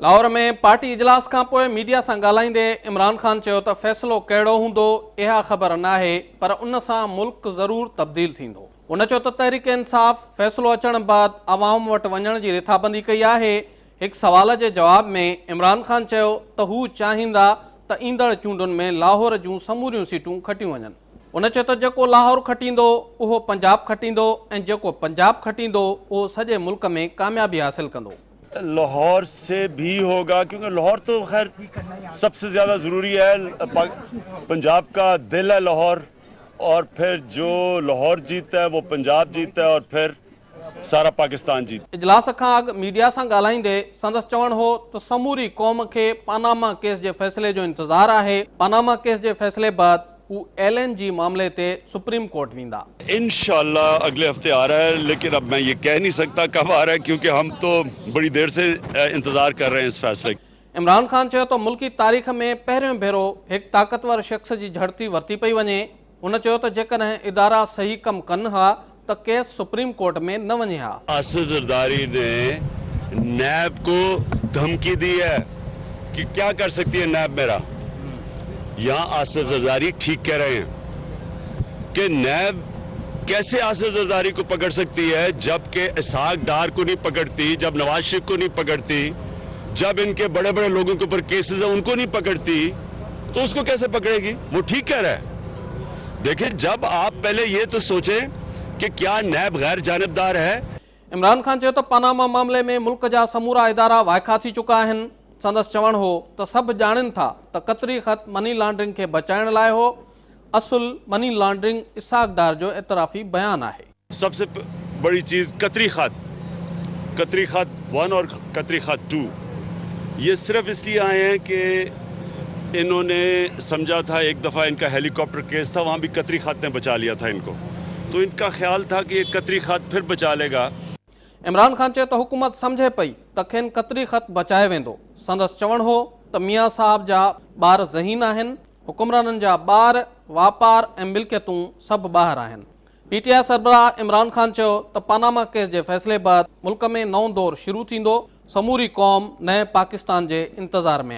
लाहौर में पार्टी इजलास खां पोइ मीडिया सां ॻाल्हाईंदे इमरान ख़ान चयो त फ़ैसिलो कहिड़ो हूंदो इहा ख़बर नाहे, पर उन सां मुल्क ज़रूर तब्दील थींदो। उन चयो त तहरीक इंसाफ़ फ़ैसिलो अचण बाद आवाम वटि वञण जी रिथाबंदी कई आहे। हिकु सवाल जे जवाब में इमरान ख़ान चयो त हू चाहींदा त ईंदड़ चूंडुनि में लाहौर जूं समूरियूं सीटूं खटियूं वञनि। उन चयो त जेको लाहौर खटींदो उहो पंजाब खटींदो ऐं जेको पंजाब खटींदो उहो सॼे मुल्क में कामयाबी हासिल कंदो। लाहौर से भी होगा, क्योंकि लाहौर तो खैर सबसे ज़्यादा ज़रूरी है। पंजाब का दिल है लाहौर, और फिर जो लाहौर जीतता है वो पंजाब जीतता है, और फिर सारा पाकिस्तान जीत। इजलास खां अॻु मीडिया सां ॻाल्हाईंदे संदसि चवणु हो त समूरी क़ौम खे पानामा केस जे फ़ैसिले जो इंतज़ारु आहे। पानामा केस जे फ़ैसिले बाद वो LNG मामले ते सुप्रीम कोर्ट वेंदा। इंशाल्लाह अगले हफ्ते आ रहा है, लेकिन अब मैं ये कह नहीं सकता कब आ रहा है, क्योंकि हम तो बड़ी देर से इंतजार कर रहे हैं इस फैसले। इमरान ख़ान चयो त मुल्की तारीख़ में पहिरियों भेरो हिकु ताक़तवर शख़्स जी झड़ती वरिती पई वञे। उन चयो त जेकॾहिं इदारा सही कमु कनि हा त केस सुप्रीम कोर्ट में न वञे हा। आसिफ ज़रदारी ने नैब को धमकी दी है कि क्या कर सकती है नैब मेरा। यहाँ आसिफ ज़रदारी ठीक कह रहे हैं कि नैब कैसे आसिफ ज़रदारी को पकड़ सकती है, जबकि इसहाक डार को नहीं पकड़ती, जब नवाज शरीफ को नहीं पकड़ती, जब इनके बड़े बड़े लोगों के ऊपर केसेस हैं उनको नहीं पकड़ती, तो उसको कैसे पकड़ेगी। वो ठीक कह रहा है। देखिए, जब आप पहले ये तो सोचें कि क्या नैब गैर जानिबदार है। इमरान ख़ान चयो त पानामा मामले में मुल्क जा समूरा इदारा वाइखा थी चुका आहिनि। संदसि चवणु हो त सभु ॼाणनि था त कतरी ख़त मनी लॉन्ड्रिंग खे बचाइण लाइ हो। असुल मनी लॉन्ड्रिंग इसहाक डार जो एतराफ़ी बयान आहे। सबसे बड़ी चीज़ कतरी खत 1 और कतरी खत 2, ये सिर्फ इसलिए आए हैं कि इन्होंने समझा था एक दफ़ा इनका हेलीकॉप्टर केस था, वहाँ भी कतरी खत ने बचा लिया था इनको, तो इनका ख्याल था कि ये कतरी खत फिर बचा लेगा। इमरान ख़ान चयो त हुकूमत सम्झे पई त खेनि कतरी ख़त बचाए वेंदो। संदसि चवणु हो त मियां साहब जा ॿार ज़हीन आहिनि, हुकुमराननि जा ॿार, वापार ऐं मिल्कियतूं सभु ॿाहिरि आहिनि। PTI सरबराह इमरान ख़ान चयो त पानामा केस जे फ़ैसिले बाद मुल्क में नओं दौर शुरू थींदो। समूरी क़ौम नए पाकिस्तान जे इंतज़ार में